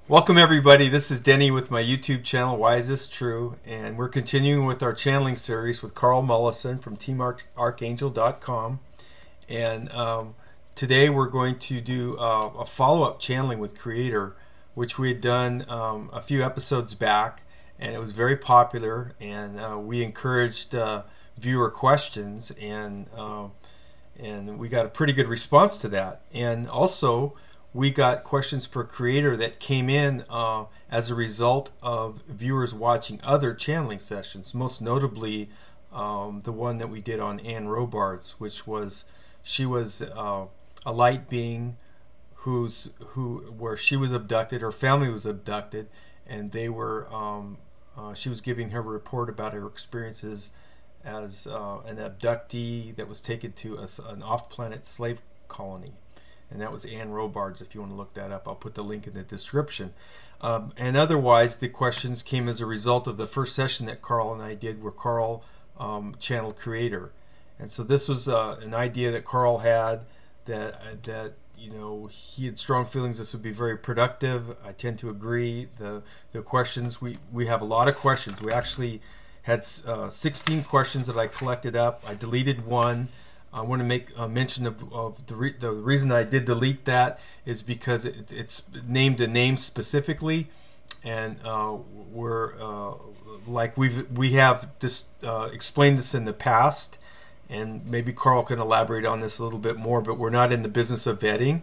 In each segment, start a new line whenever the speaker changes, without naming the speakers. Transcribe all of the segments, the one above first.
Welcome everybody, this is Denny with my YouTube channel, Why Is This True? And we're continuing with our channeling series with Karl Mollison from teamarchangel.com. And today we're going to do a follow-up channeling with Creator, which we had done a few episodes back, and it was very popular, and we encouraged viewer questions, and we got a pretty good response to that. And also we got questions for Creator that came in as a result of viewers watching other channeling sessions, most notably the one that we did on Ann Robards, which was, she was a light being where she was abducted, her family was abducted, and they were she was giving her report about her experiences as an abductee that was taken to an off-planet slave colony. And that was Ann Robards. If you want to look that up, I'll put the link in the description. And otherwise, the questions came as a result of the first session that Karl and I did, where Karl channeled Creator. And so this was an idea that Karl had, that you know, he had strong feelings this would be very productive. I tend to agree. The questions, we have a lot of questions. We actually had 16 questions that I collected up. I deleted one. I want to make a mention of the reason I did delete that is because it's named a name specifically, and we have this explained this in the past, and maybe Karl can elaborate on this a little bit more. But we're not in the business of vetting,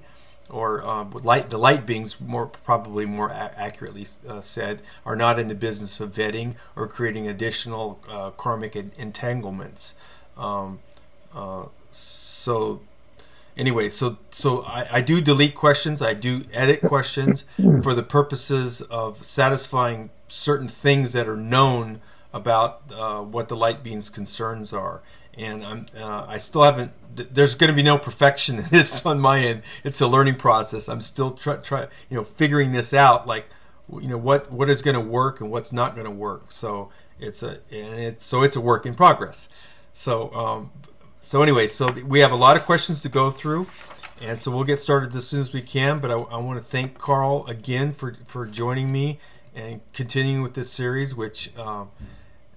or the light beings, probably more accurately said, are not in the business of vetting or creating additional karmic entanglements. So anyway, so I do delete questions, I do edit questions for the purposes of satisfying certain things that are known about what the light being's concerns are. And I still haven't, there's going to be no perfection in this on my end. It's a learning process. I'm still figuring this out, like, what is going to work and what's not going to work. So it's a work in progress. So anyway, so we have a lot of questions to go through, and so we'll get started as soon as we can. But I want to thank Karl again for joining me and continuing with this series, which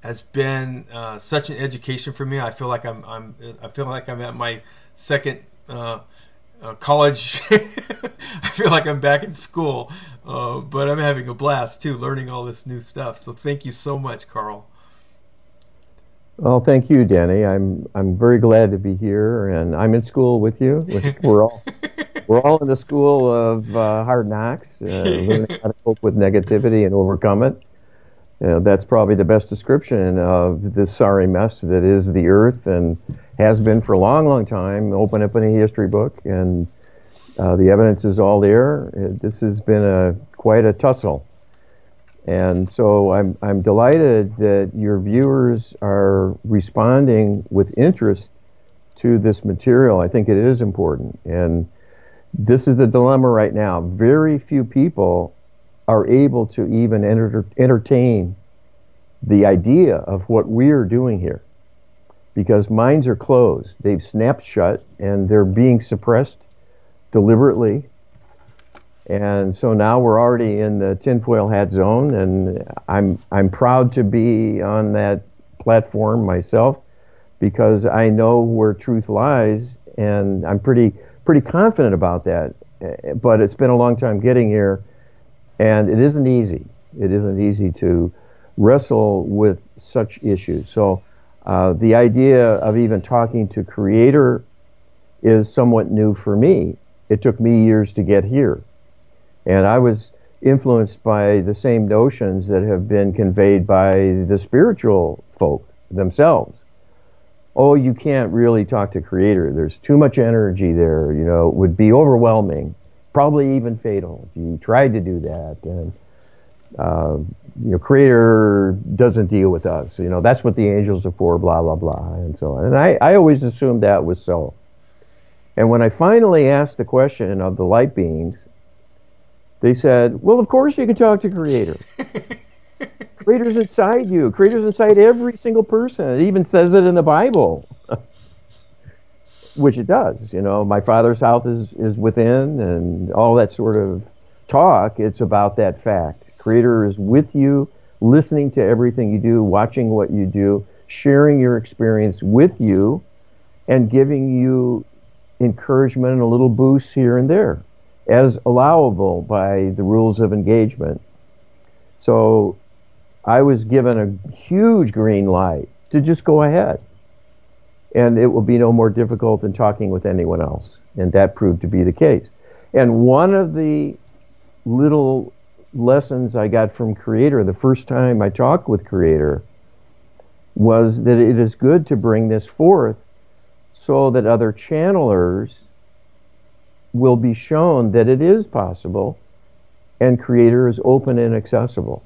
has been such an education for me. I feel like I'm at my second college. I feel like I'm back in school, but I'm having a blast too, learning all this new stuff. So thank you so much, Karl.
Well, thank you, Danny. I'm very glad to be here, and I'm in school with you. We're all in the school of hard knocks, learning how to cope with negativity and overcome it. That's probably the best description of this sorry mess that is the Earth, and has been for a long, long time. Open up any history book, and the evidence is all there. This has been quite a tussle. And so I'm delighted that your viewers are responding with interest to this material. I think it is important. And this is the dilemma right now. Very few people are able to even entertain the idea of what we're doing here, because minds are closed. They've snapped shut, and they're being suppressed deliberately. And so now we're already in the tinfoil hat zone, and I'm proud to be on that platform myself, because I know where truth lies, and I'm pretty confident about that. But it's been a long time getting here, and it isn't easy. It isn't easy to wrestle with such issues. So the idea of even talking to Creator is somewhat new for me. It took me years to get here. And I was influenced by the same notions that have been conveyed by the spiritual folk themselves. Oh, you can't really talk to Creator. There's too much energy there. It would be overwhelming. probably even fatal if you tried to do that. And Creator doesn't deal with us. That's what the angels are for, blah, blah, blah, and so on. And I always assumed that was so. And when I finally asked the question of the light beings, they said, well, of course you can talk to Creator. Creator's inside you. Creator's inside every single person. It even says it in the Bible, which it does. My Father's house is within, and all that sort of talk. It's about that fact. Creator is with you, listening to everything you do, watching what you do, sharing your experience with you, and giving you encouragement and a little boost here and there, as allowable by the rules of engagement. So I was given a huge green light to just go ahead. And it will be no more difficult than talking with anyone else. And that proved to be the case. And one of the little lessons I got from Creator the first time I talked with Creator was that it is good to bring this forth so that other channelers will be shown that it is possible and Creator is open and accessible.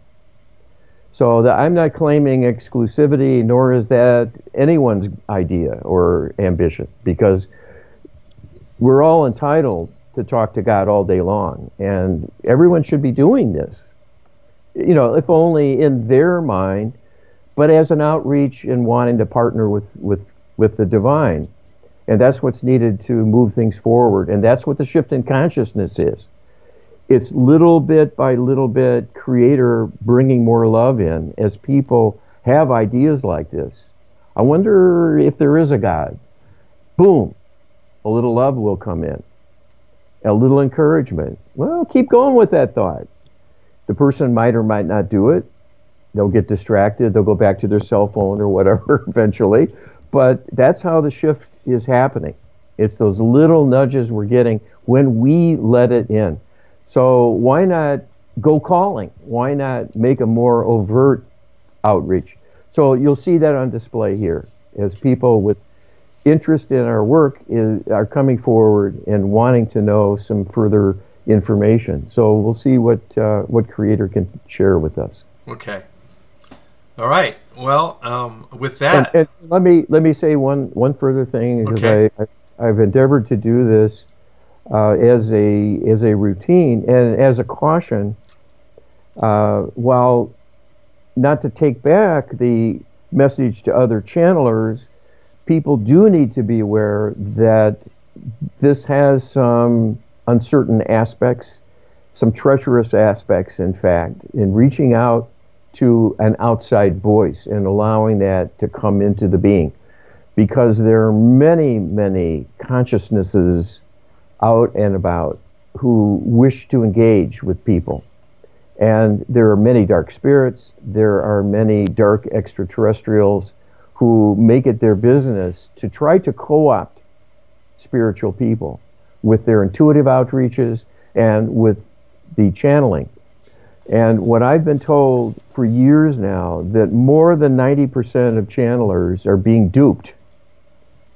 So I'm not claiming exclusivity, nor is that anyone's idea or ambition, because we're all entitled to talk to God all day long, and everyone should be doing this, if only in their mind, but as an outreach and wanting to partner with the divine. And that's what's needed to move things forward, and that's what the shift in consciousness is. It's little bit by little bit Creator bringing more love in as people have ideas like this. I wonder if there is a God. Boom, a little love will come in. A little encouragement. Well, keep going with that thought. The person might or might not do it. They'll get distracted. They'll go back to their cell phone or whatever eventually. But that's how the shift is happening. It's those little nudges we're getting when we let it in. So why not go calling? Why not make a more overt outreach? So you'll see that on display here as people with interest in our work are coming forward and wanting to know some further information. So we'll see what Creator can share with us.
Okay. All right. Well, with that,
and let me say one further thing, because
okay.
I've endeavored to do this as a routine and as a caution, while not to take back the message to other channelers. People do need to be aware that this has some uncertain aspects, some treacherous aspects, in fact, in reaching out to an outside voice and allowing that to come into the being. Because there are many, many consciousnesses out and about who wish to engage with people. And there are many dark spirits, there are many dark extraterrestrials who make it their business to try to co-opt spiritual people with their intuitive outreaches and with the channeling. And what I've been told for years now, that more than 90% of channelers are being duped.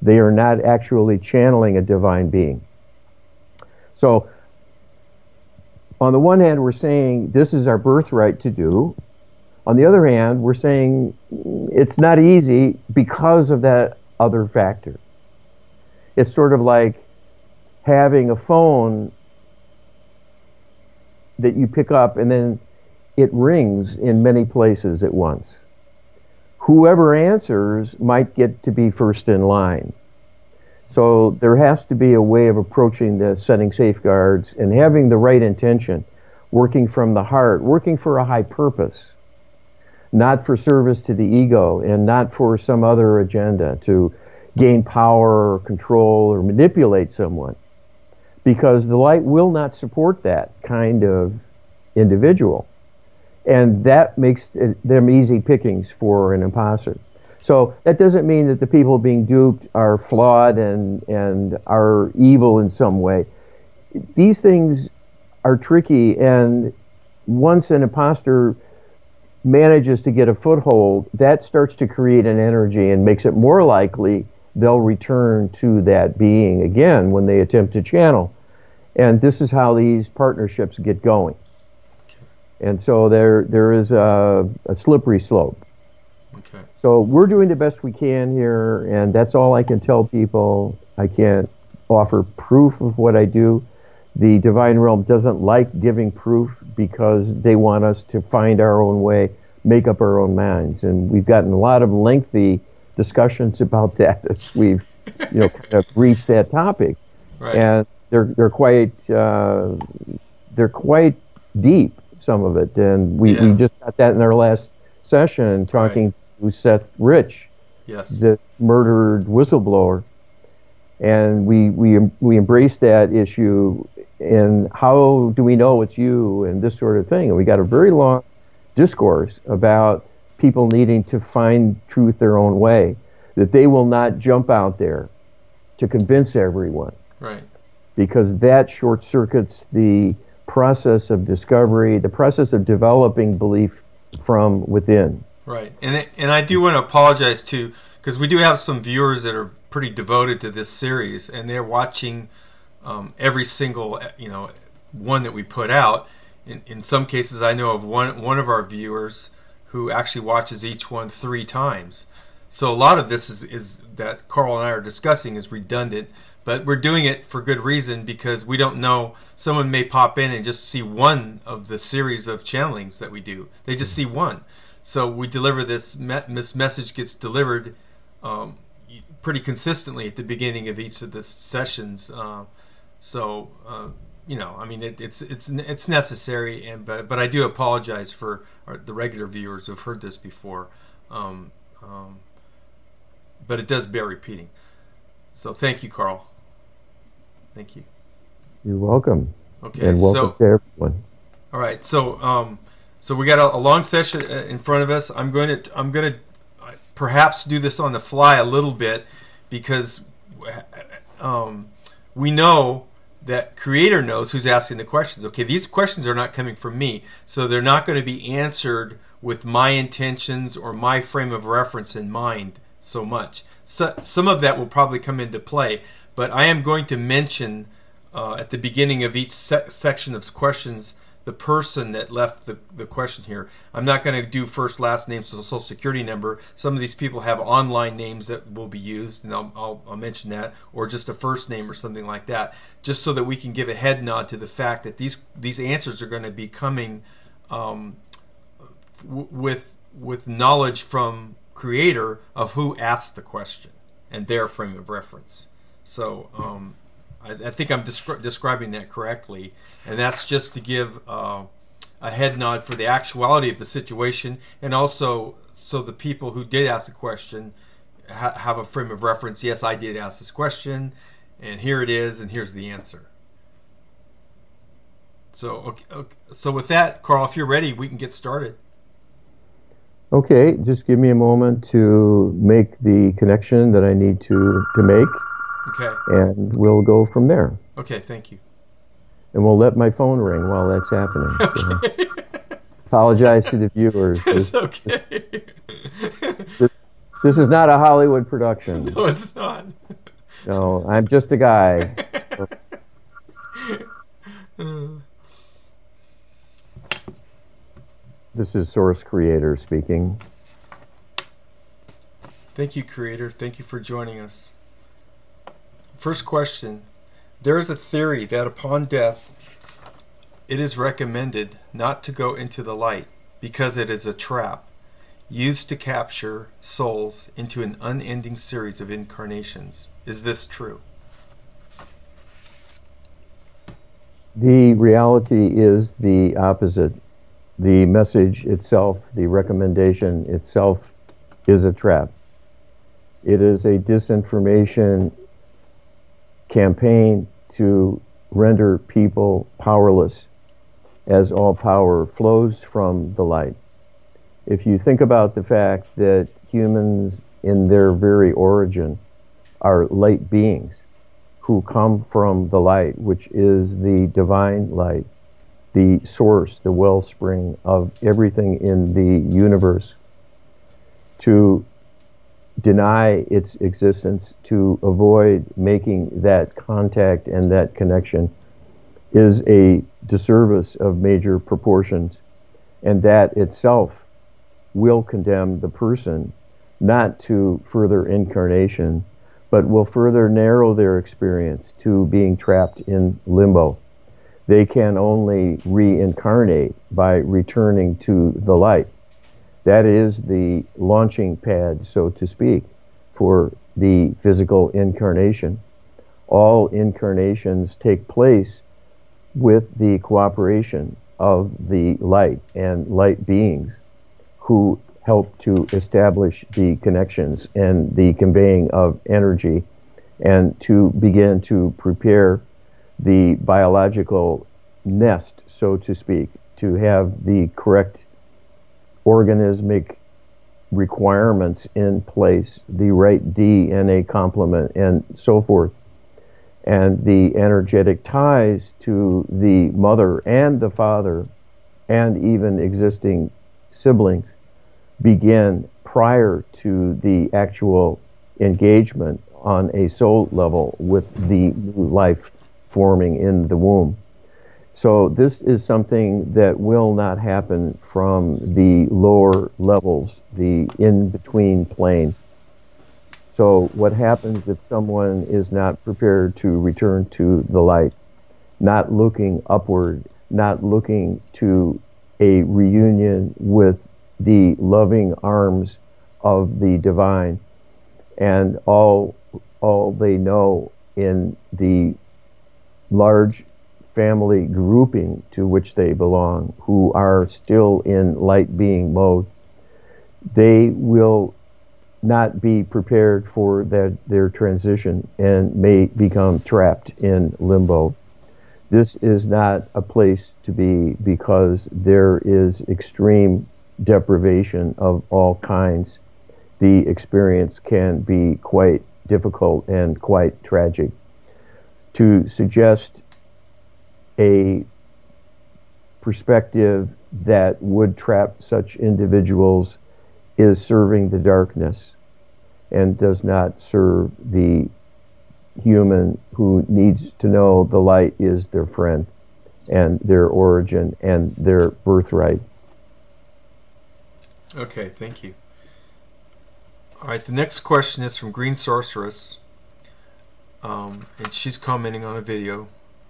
They are not actually channeling a divine being. So, on the one hand, we're saying this is our birthright to do. On the other hand, we're saying it's not easy because of that other factor. It's sort of like having a phone that you pick up and then it rings in many places at once. Whoever answers might get to be first in line. So there has to be a way of approaching this, setting safeguards and having the right intention, working from the heart, working for a high purpose, not for service to the ego and not for some other agenda to gain power or control or manipulate someone. Because the light will not support that kind of individual. And that makes them easy pickings for an imposter. So that doesn't mean that the people being duped are flawed and are evil in some way. These things are tricky, and once an imposter manages to get a foothold, that starts to create an energy and makes it more likely they'll return to that being again when they attempt to channel. And this is how these partnerships get going. And so there is a slippery slope.
Okay.
So we're doing the best we can here, and that's all I can tell people. I can't offer proof of what I do. The divine realm doesn't like giving proof because they want us to find our own way, make up our own minds. And we've gotten a lot of lengthy discussions about that as we've, kind of reached that topic.
Right.
And they're quite deep, some of it. And we just got that in our last session, talking to Seth Rich,
yes,
the murdered whistleblower. And we embraced that issue, and how do we know it's you, and this sort of thing. And we got a very long discourse about people needing to find truth their own way, that they will not jump out there to convince everyone.
Right.
Because that short circuits the process of discovery, the process of developing belief from within.
Right. And I do want to apologize too, because we do have some viewers that are pretty devoted to this series, and they're watching every single one that we put out. In some cases, I know of one of our viewers who actually watches each one 3 times. So a lot of this is that Karl and I are discussing is redundant, but we're doing it for good reason, because we don't know. Someone may pop in and just see one of the series of channelings that we do. They just see one. So we deliver this message gets delivered pretty consistently at the beginning of each of the sessions. It's necessary, but I do apologize for the regular viewers who've heard this before. But it does bear repeating. So thank you, Karl. Thank you.
You're welcome.
Okay,
and welcome to everyone.
All right, so we got a long session in front of us. I'm going to perhaps do this on the fly a little bit, because we know that Creator knows who's asking the questions. Okay, these questions are not coming from me, so they're not going to be answered with my intentions or my frame of reference in mind so much. So, some of that will probably come into play, but I am going to mention at the beginning of each section of questions the person that left the question here. I'm not going to do first, last name, social security number. Some of these people have online names that will be used, and I'll mention that, or just a first name or something like that, just so that we can give a head nod to the fact that these answers are going to be coming with knowledge from Creator of who asked the question and their frame of reference. So I think I'm describing that correctly, and that's just to give a head nod for the actuality of the situation, and also so the people who did ask the question have a frame of reference. Yes, I did ask this question, and here it is, and here's the answer. So, okay. So with that, Karl, if you're ready, we can get started.
Okay, just give me a moment to make the connection that I need to make.
Okay.
And we'll go from there.
Okay, thank you.
And we'll let my phone ring while that's happening.
Okay.
So apologize to the viewers.
It's okay.
This is not a Hollywood production.
No, it's not.
No, I'm just a guy. This is Source Creator speaking.
Thank you, Creator. Thank you for joining us. First question. There is a theory that upon death, it is recommended not to go into the light because it is a trap used to capture souls into an unending series of incarnations. Is this true?
The reality is the opposite. The message itself, the recommendation itself, is a trap. It is a disinformation campaign to render people powerless, as all power flows from the light. If you think about the fact that humans in their very origin are light beings who come from the light, which is the divine light, the source, the wellspring of everything in the universe, to deny its existence, to avoid making that contact and that connection, is a disservice of major proportions, and that itself will condemn the person not to further incarnation, but will further narrow their experience to being trapped in limbo. They can only reincarnate by returning to the light. That is the launching pad, so to speak, for the physical incarnation. All incarnations take place with the cooperation of the light and light beings who help to establish the connections and the conveying of energy, and to begin to prepare the biological nest, so to speak, to have the correct organismic requirements in place, the right DNA complement, and so forth. And the energetic ties to the mother and the father and even existing siblings begin prior to the actual engagement on a soul level with the new life forming in the womb. So this is something that will not happen from the lower levels, the in-between plane. So what happens if someone is not prepared to return to the light, not looking upward, not looking to a reunion with the loving arms of the divine, and all they know in the large family grouping to which they belong, who are still in light being mode, they will not be prepared for their transition and may become trapped in limbo. This is not a place to be, because there is extreme deprivation of all kinds. The experience can be quite difficult and quite tragic. To suggest a perspective that would trap such individuals is serving the darkness and does not serve the human who needs to know the light is their friend and their origin and their birthright.
Okay, thank you. All right, the next question is from Green Sorceress, and she's commenting on a video.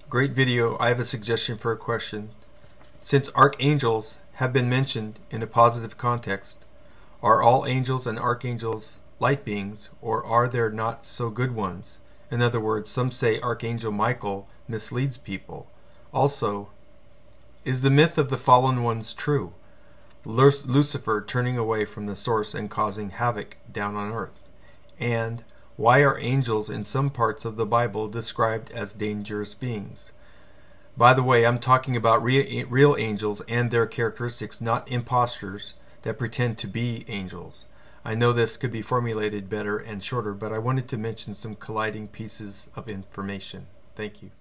Great video. I have a suggestion for a question. Since archangels have been mentioned in a positive context, are all angels and archangels light beings, or are there not so good ones? In other words, some say Archangel Michael misleads people. Also, is the myth of the fallen ones true? Lucifer turning away from the source and causing havoc down on earth? And why are angels in some parts of the Bible described as dangerous beings? By the way, I'm talking about real angels and their characteristics, not imposters that pretend to be angels. I know this could be formulated better and shorter, but I wanted to mention some colliding pieces of information. Thank you.